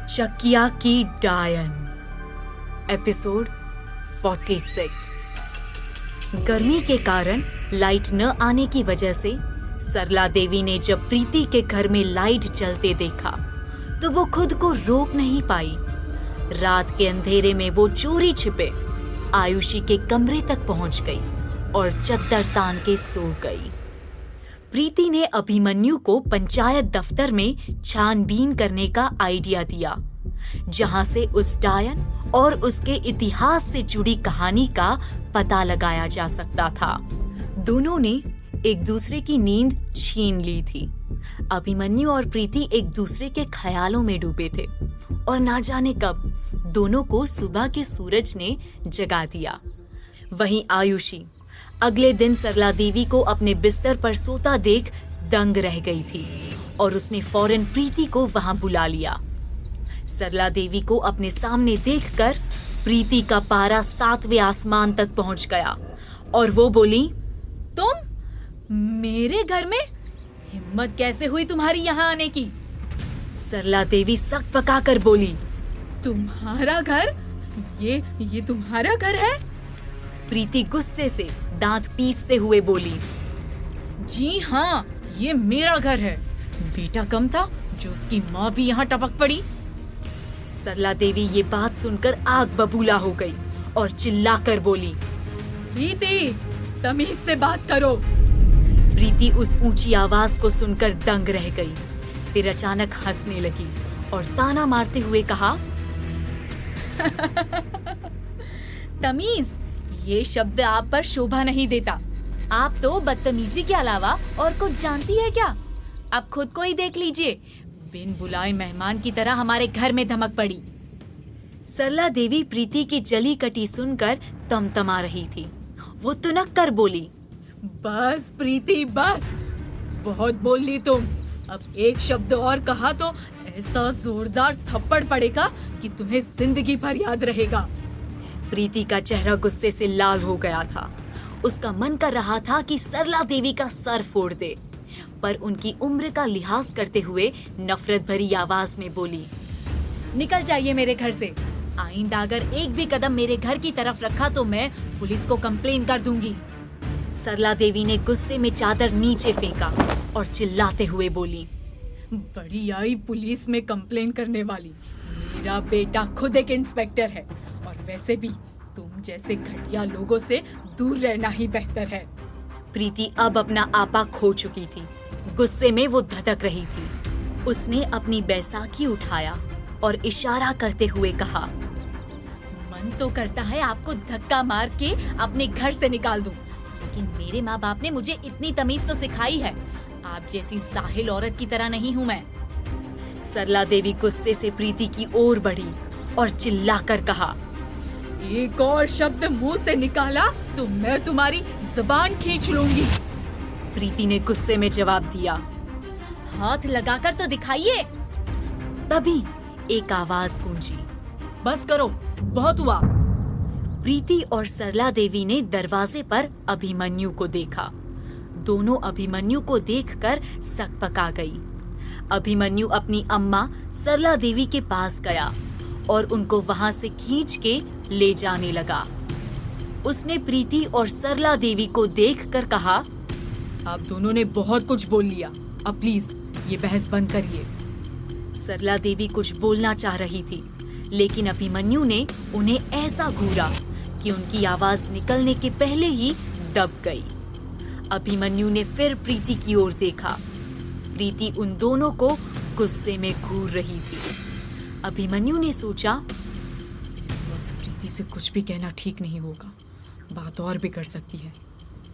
चकिया की डायन, एपिसोड 46। गर्मी के कारण लाइट न आने की वजह से सरला देवी ने जब प्रीति के घर में लाइट जलते देखा तो वो खुद को रोक नहीं पाई। रात के अंधेरे में वो चोरी छिपे आयुषी के कमरे तक पहुंच गई और चद्दर तान के सो गई। प्रीति ने अभिमन्यु को पंचायत दफ्तर में छानबीन करने का आइडिया दिया, जहां से उस डायन और उसके इतिहास से जुड़ी कहानी का पता लगाया जा सकता था। दोनों ने एक दूसरे की नींद छीन ली थी। अभिमन्यु और प्रीति एक दूसरे के ख्यालों में डूबे थे और ना जाने कब दोनों को सुबह के सूरज ने जगा दिया। वहीं आयुषी अगले दिन सरला देवी को अपने बिस्तर पर सोता देख दंग रह गई थी और उसने फौरन प्रीति को वहां बुला लिया। सरला देवी को अपने सामने देखकर प्रीति का पारा 7वें आसमान तक पहुंच गया और वो बोली, तुम मेरे घर में? हिम्मत कैसे हुई तुम्हारी यहाँ आने की? सरला देवी सक पकाकर बोली, तुम्हारा घर? ये तुम्हारा घर है? प्रीति गुस्से से दांत पीसते हुए बोली, जी हाँ, ये मेरा घर है। बेटा कम था जो उसकी माँ भी यहाँ टपक पड़ी। सरला देवी ये बात सुनकर आग बबूला हो गई और चिल्लाकर बोली, प्रीति, तमीज से बात करो। प्रीति उस ऊंची आवाज को सुनकर दंग रह गई, फिर अचानक हंसने लगी और ताना मारते हुए कहा, तमीज, ये शब्द आप पर शोभा नहीं देता। आप तो बदतमीजी के अलावा और कुछ जानती है क्या? आप खुद को ही देख लीजिए, बिन बुलाए मेहमान की तरह हमारे घर में धमक पड़ी। सरला देवी प्रीति की जली कटी सुनकर तमतमा रही थी। वो तुनक कर बोली, बस प्रीति बस, बहुत बोल ली तुम। अब एक शब्द और कहा तो ऐसा जोरदार थप्पड़ पड़ेगा कि तुम्हें जिंदगी भर याद रहेगा। प्रीति का चेहरा गुस्से से लाल हो गया था। उसका मन कर रहा था कि सरला देवी का सर फोड़ दे, पर उनकी उम्र का लिहाज करते हुए नफरत भरी आवाज में बोली, निकल जाइए मेरे घर से। आइंदा अगर एक भी कदम मेरे घर की तरफ रखा तो मैं पुलिस को कंप्लेन कर दूंगी। सरला देवी ने गुस्से में चादर नीचे फेंका और चिल्लाते हुए बोली, बड़ी आई पुलिस में कंप्लेन करने वाली। मेरा बेटा खुद एक इंस्पेक्टर है और वैसे भी तुम जैसे घटिया लोगों से दूर रहना ही बेहतर है। प्रीति अब अपना आपा खो चुकी थी। गुस्से में वो धधक रही थी। उसने अपनी बैसाखी उठाया और इशारा करते हुए कहा, मन तो करता है आपको धक्का मार के अपने घर से निकाल दूं, लेकिन मेरे माँ बाप ने मुझे इतनी तमीज तो सिखाई है। आप जैसी साहिल औरत की तरह नहीं हूँ मैं। सरला देवी गुस्से से प्रीति की ओर बढ़ी और चिल्लाकर कहा, एक और शब्द मुंह से निकाला तो मैं तुम्हारी जुबान खींच लूंगी। प्रीति ने गुस्से में जवाब दिया, हाथ लगाकर तो दिखाइए। तभी एक आवाज गूंजी, बस करो, बहुत हुआ। प्रीति और सरला देवी ने दरवाजे पर अभिमन्यु को देखा। दोनों अभिमन्यु को देखकर सकपका गई। अभिमन्यु अपनी अम्मा सरला देवी के पास गया और उनको वहां से खींच के ले जाने लगा। उसने प्रीति और सरला देवी को देखकर कहा, आप दोनों ने बहुत कुछ बोल लिया, अब प्लीज ये बहस बंद करिए। सरला देवी कुछ बोलना चाह रही थी, लेकिन अभिमन्यु ने उन्हें ऐसा घूरा कि उनकी आवाज निकलने के पहले ही दब गई। अभिमन्यु ने फिर प्रीति की ओर देखा। प्रीति उन दोनों को गुस्से में घूर रही थी। अभिमन्यु ने सोचा, इस वक्त प्रीति से कुछ भी कहना ठीक नहीं होगा, बात और बिगड़ सकती है।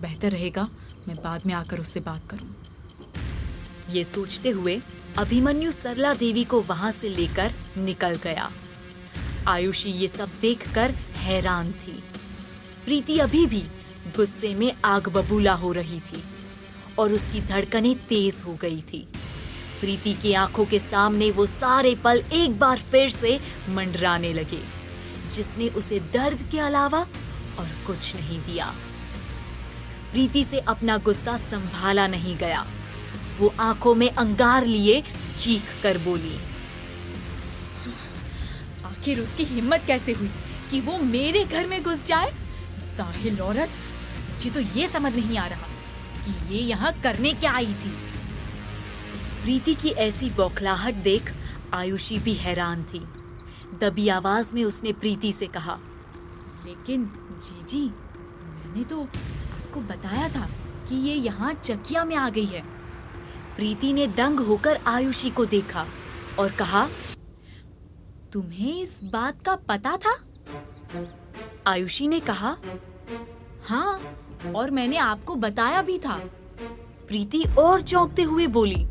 बेहतर रहेगा मैं बाद में आकर उससे बात करूं। ये सोचते हुए अभिमन्यु सरला देवी को वहां से लेकर निकल गया। आयुषी ये सब देखकर हैरान थी। प्रीति अभी भी गुस्से में आग बबूला हो रही थी और उसकी धड़कनें तेज हो गई थी। प्रीति की आंखों के सामने वो सारे पल एक बार फिर से मंडराने लगे, जिसने उसे दर्द के अलावा और कुछ नहीं दिया। प्रीति से अपना गुस्सा संभाला नहीं गया। वो आंखों में अंगार लिए चीख कर बोली, आखिर उसकी हिम्मत कैसे हुई कि वो मेरे घर में घुस जाए? जाहिल औरत, मुझे तो ये समझ नहीं आ रहा कि ये यहाँ करने क्या आई थी। प्रीति की ऐसी बौखलाहट देख आयुषी भी हैरान थी। दबी आवाज में उसने प्रीति से कहा, लेकिन जीजी, मैंने तो आपको बताया था कि ये यहाँ चकिया में आ गई है। प्रीति ने दंग होकर आयुषी को देखा और कहा, तुम्हें इस बात का पता था? आयुषी ने कहा, हाँ, और मैंने आपको बताया भी था। प्रीति और चौंकते हुए बोली,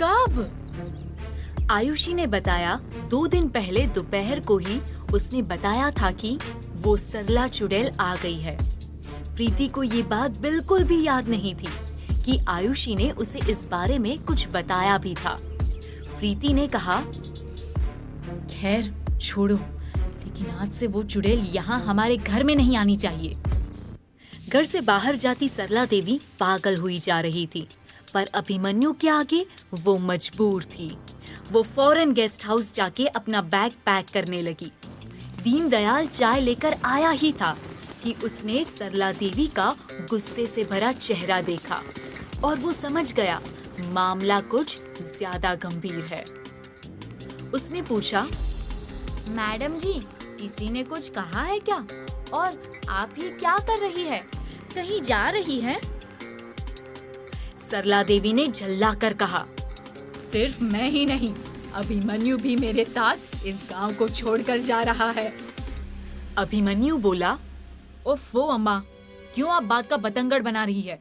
कब? आयुषी ने बताया 2 दिन पहले दोपहर को ही उसने बताया था कि वो सरला चुड़ैल आ गई है। प्रीति को ये बात बिल्कुल भी याद नहीं थी कि आयुषी ने उसे इस बारे में कुछ बताया भी था। प्रीति ने कहा, खैर छोड़ो, लेकिन आज से वो चुड़ैल यहाँ हमारे घर में नहीं आनी चाहिए। घर से बाहर जाती सरला देवी पागल हुई जा रही थी, पर अभिमन्यु के आगे वो मजबूर थी। वो फौरन गेस्ट हाउस जाके अपना बैग पैक करने लगी। दीनदयाल चाय लेकर आया ही था कि उसने सरला देवी का गुस्से से भरा चेहरा देखा और वो समझ गया मामला कुछ ज्यादा गंभीर है। उसने पूछा, मैडम जी, किसी ने कुछ कहा है क्या? और आप ये क्या कर रही है? कहीं जा रही हैं? सरला देवी ने झल्लाकर कहा, सिर्फ मैं ही नहीं, अभिमन्यु भी मेरे साथ इस गांव को छोड़कर जा रहा है। अभिमन्यु बोला, ओफो अम्मा, क्यों आप बात का बतंगड़ बना रही है?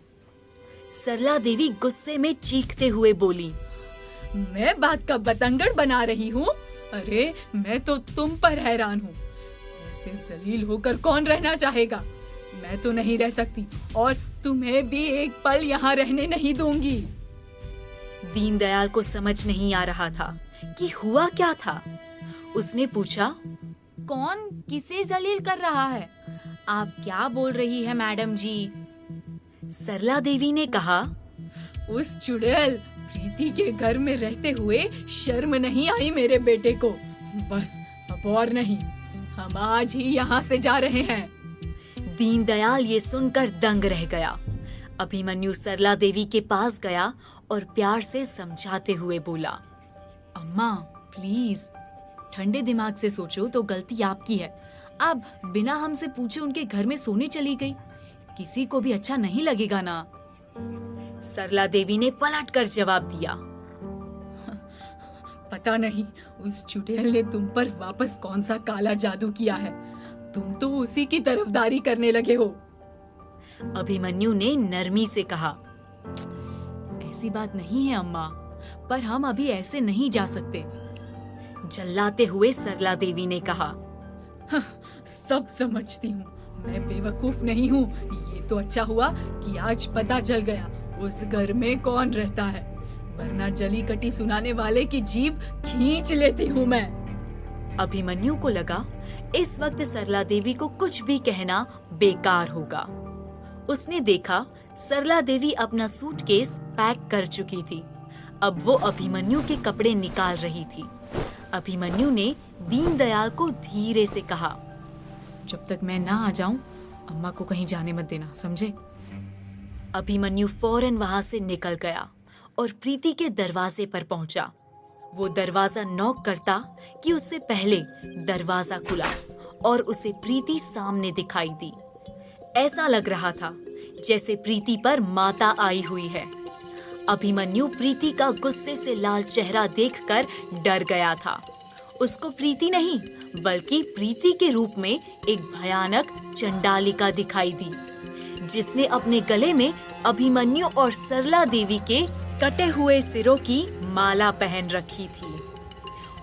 सरला देवी गुस्से में चीखते हुए बोली, मैं बात का बतंगड़ बना रही हूँ? अरे मैं तो तुम पर हैरान हूँ। ऐसे जलील होकर कौन रहना चाहेगा? मैं तो नहीं रह सकती और तुम्हें भी एक पल यहाँ रहने नहीं दूंगी। दीनदयाल को समझ नहीं आ रहा था कि हुआ क्या था। उसने पूछा, कौन किसे जलील कर रहा है? आप क्या बोल रही है मैडम जी? सरला देवी ने कहा, उस चुड़ैल प्रीति के घर में रहते हुए शर्म नहीं आई मेरे बेटे को। बस अब और नहीं, हम आज ही यहाँ से जा रहे हैं। दीनदयाल ये सुनकर दंग रह गया। अभिमन्यु सरला देवी के पास गया और प्यार से समझाते हुए बोला, अम्मा प्लीज, ठंडे दिमाग से सोचो तो गलती आपकी है। आप बिना हमसे पूछे उनके घर में सोने चली गई, किसी को भी अच्छा नहीं लगेगा ना। सरला देवी ने पलटकर जवाब दिया, पता नहीं उस चुड़ैल ने तुम पर वापस कौन सा काला जादू किया है, तुम तो उसी की तरफदारी करने लगे हो। अभिमन्यु ने नरमी से कहा, ऐसी बात नहीं है अम्मा, पर हम अभी ऐसे नहीं जा सकते। झल्लाते हुए सरला देवी ने कहा, सब समझती हूँ, मैं बेवकूफ नहीं हूँ। ये तो अच्छा हुआ कि आज पता चल गया उस घर में कौन रहता है, वरना जली कटी सुनाने वाले की जीभ खींच लेती हूँ मैं। अभिमन्यु को लगा इस वक्त सरला देवी को कुछ भी कहना बेकार होगा। उसने देखा सरला देवी अपना सूटकेस पैक कर चुकी थी। अब वो अभिमन्यु के कपड़े निकाल रही थी। अभिमन्यु ने दीनदयाल को धीरे से कहा, जब तक मैं ना आ जाऊं, अम्मा को कहीं जाने मत देना, समझे? अभिमन्यु फौरन वहां से निकल गया और प्रीति के दरवाजे पर पहुंचा। वो दरवाजा नॉक करता कि उससे पहले दरवाजा खुला और उसे प्रीति सामने दिखाई दी। ऐसा लग रहा था जैसे प्रीति पर माता आई हुई है। अभिमन्यु प्रीति का गुस्से से लाल चेहरा देखकर डर गया था। उसको प्रीति नहीं बल्कि प्रीति के रूप में एक भयानक चंडालिका दिखाई दी, जिसने अपने गले में अभिमन्यु और सरला देवी के कटे हुए सिरों की माला पहन रखी थी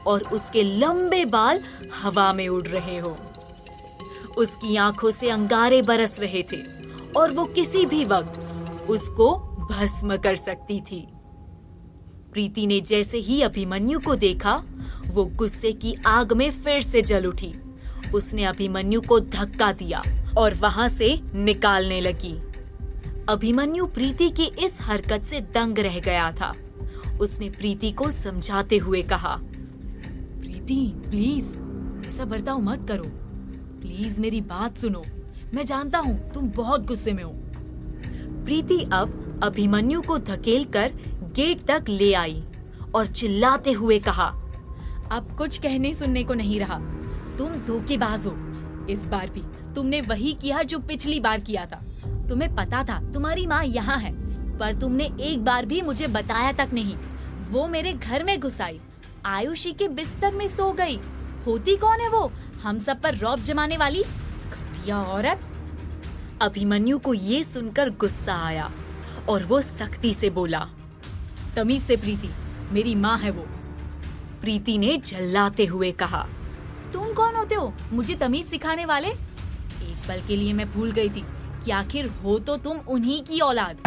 और उसके लंबे बाल हवा में उड़ रहे हो। उसकी आंखों से अंगारे बरस रहे थे और वो किसी भी वक्त उसको भस्म कर सकती थी। प्रीति ने जैसे ही अभिमन्यु को देखा, वो गुस्से की आग में फिर से जल उठी। उसने अभिमन्यु को धक्का दिया और वहां से निकालने लगी। अभिमन्यु प्रीति की इस हरकत से दंग रह गया था। उसने प्रीति को समझाते हुए कहा, प्रीति प्लीज ऐसा बर्ताव मत करो, प्लीज मेरी बात सुनो। मैं जानता हूँ तुम बहुत गुस्से में हो। प्रीति अब अभिमन्यु को धकेलकर गेट तक ले आई और चिल्लाते हुए कहा, अब कुछ कहने सुनने को नहीं रहा। तुम धोखेबाज हो। इस बार भी तुमने वही किया जो पिछली बार किया था। तुम्हें पता था तुम्हारी माँ यहाँ है, पर तुमने एक बार भी मुझे बताया तक नहीं। वो मेरे घर में घुस आई, आयुषी के बिस्तर में सो गई। होती कौन है वो? हम सब पर रौब जमाने वाली घटिया औरत। अभिमन्यु को ये सुनकर गुस्सा आया और वो सख्ती से बोला, तमीज से प्रीति, मेरी माँ है वो। प्रीति ने झल्लाते हुए कहा, तुम कौन होते हो मुझे तमीज सिखाने वाले? एक पल के लिए मैं भूल गई थी कि आखिर हो तो तुम उन्हीं की औलाद।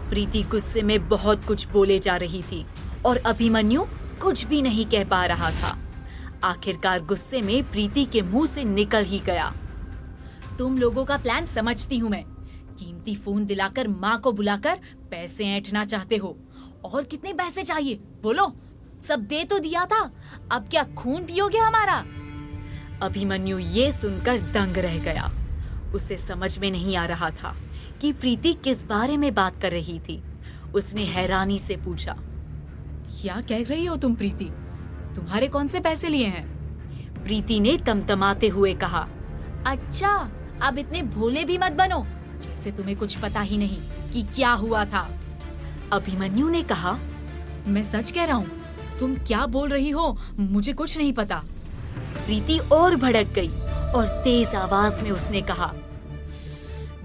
प्रीति गुस्से में बहुत कुछ बोले जा रही थी और अभिमन्यु कुछ भी नहीं कह पा रहा था। आखिरकार गुस्से में प्रीति के मुंह से निकल ही गया, तुम लोगों का प्लान समझती हूँ मैं। कीमती फोन दिलाकर माँ को बुलाकर पैसे ऐंठना चाहते हो। और कितने पैसे चाहिए बोलो? सब दे तो दिया था, अब क्या खून पियोगे हमारा? अभिमन्यु ये सुनकर दंग रह गया। उसे समझ में नहीं आ रहा था कि प्रीति किस बारे में बात कर रही थी। उसने हैरानी से पूछा, क्या कह रही हो तुम प्रीति? तुम्हारे कौन से पैसे लिए हैं? प्रीति ने तमतमाते हुए कहा, अच्छा, अब इतने भोले भी मत बनो जैसे तुम्हें कुछ पता ही नहीं कि क्या हुआ था। अभिमन्यु ने कहा, मैं सच कह रहा हूँ, तुम क्या बोल रही हो मुझे कुछ नहीं पता। प्रीति और भड़क गई और तेज आवाज में उसने कहा,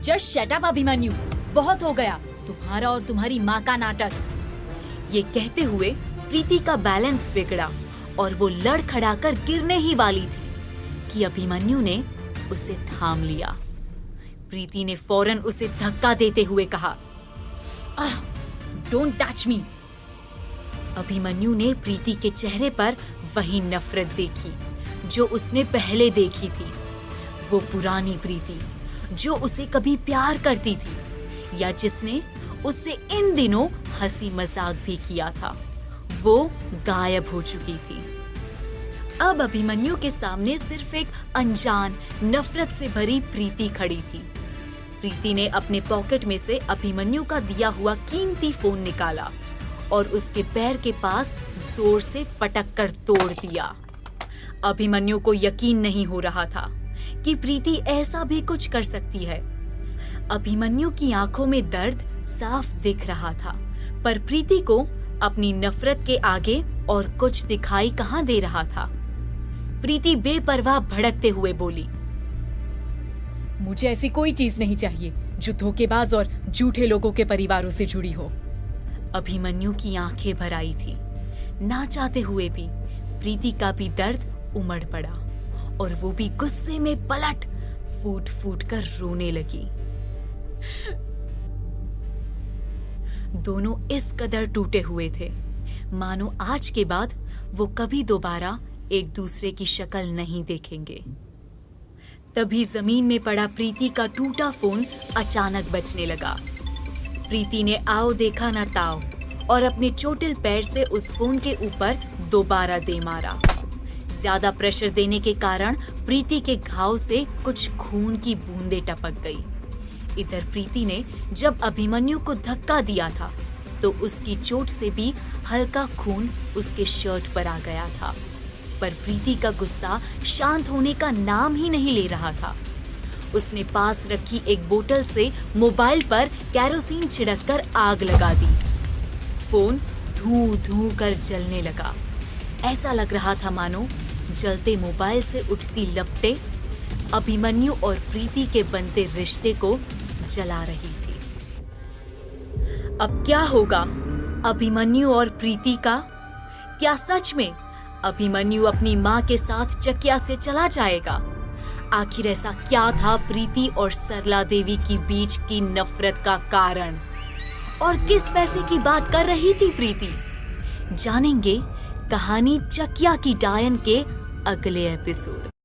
जस्ट शट अप अभिमन्यु, बहुत हो गया तुम्हारा और तुम्हारी माँ का नाटक। ये कहते हुए प्रीति का बैलेंस बिगड़ा और वो लड़खड़ाकर गिरने ही वाली थी कि अभिमन्यु ने उसे थाम लिया। प्रीति ने फौरन उसे धक्का देते हुए कहा, डोंट टच मी। अभिमन्यु ने प्रीति के चेहरे पर वही नफरत देखी जो उसने पहले देखी थी। वो पुरानी प्रीति जो उसे कभी प्यार करती थी या जिसने उससे इन दिनों हंसी मजाक भी किया था, वो गायब हो चुकी थी। अब अभिमन्यु के सामने सिर्फ एक अनजान, नफरत से भरी प्रीति खड़ी थी। प्रीति ने अपने पॉकेट में से अभिमन्यु का दिया हुआ कीमती फोन निकाला और उसके पैर के पास जोर से पटक कर तोड़ दिया। अभिमन्यु को यकीन नहीं हो रहा था कि प्रीति ऐसा भी कुछ कर सकती है। अभिमन्यु की आंखों में दर्द साफ दिख रहा था, पर प्रीति को अपनी नफरत के आगे और कुछ दिखाई कहां दे रहा था। प्रीति बेपरवाह भड़कते हुए बोली, मुझे ऐसी कोई चीज नहीं चाहिए जो धोखेबाज और झूठे लोगों के परिवारों से जुड़ी हो। अभिमन्यु की आंखें भर आई थी। ना चाहते हुए भी प्रीति का भी दर्द उमड़ पड़ा और वो भी गुस्से में पलट फूट फूट कर रोने लगी। दोनों इस कदर टूटे हुए थे मानो आज के बाद वो कभी दोबारा एक दूसरे की शक्ल नहीं देखेंगे। तभी जमीन में पड़ा प्रीति का टूटा फोन अचानक बजने लगा। प्रीति ने आओ देखा ना ताओ और अपने चोटिल पैर से उस फोन के ऊपर दोबारा दे मारा। ज्यादा प्रेशर देने के कारण प्रीति के घाव से कुछ खून की बूंदें टपक गई। इधर प्रीति ने जब अभिमन्यु को धक्का दिया था तो उसकी चोट से भी हल्का खून उसके शर्ट पर आ गया था, पर प्रीति का गुस्सा शांत होने का नाम ही नहीं ले रहा था। उसने पास रखी एक बोतल से मोबाइल पर कैरोसिन छिड़ककर आग लगा दी। फोन धू धू कर जलने लगा। ऐसा लग रहा था मानो जलते मोबाइल से उठती लपटें अभिमन्यु और प्रीति के बनते रिश्ते को जला रही थी। अब क्या होगा अभिमन्यु और प्रीति का? क्या सच में अभिमन्यु अपनी माँ के साथ चकिया से चला जाएगा? आखिर ऐसा क्या था प्रीति और सरला देवी की बीच की नफरत का कारण? और किस पैसे की बात कर रही थी प्रीति? जानेंगे कहानी चकिया की डायन के अगले एपिसोड।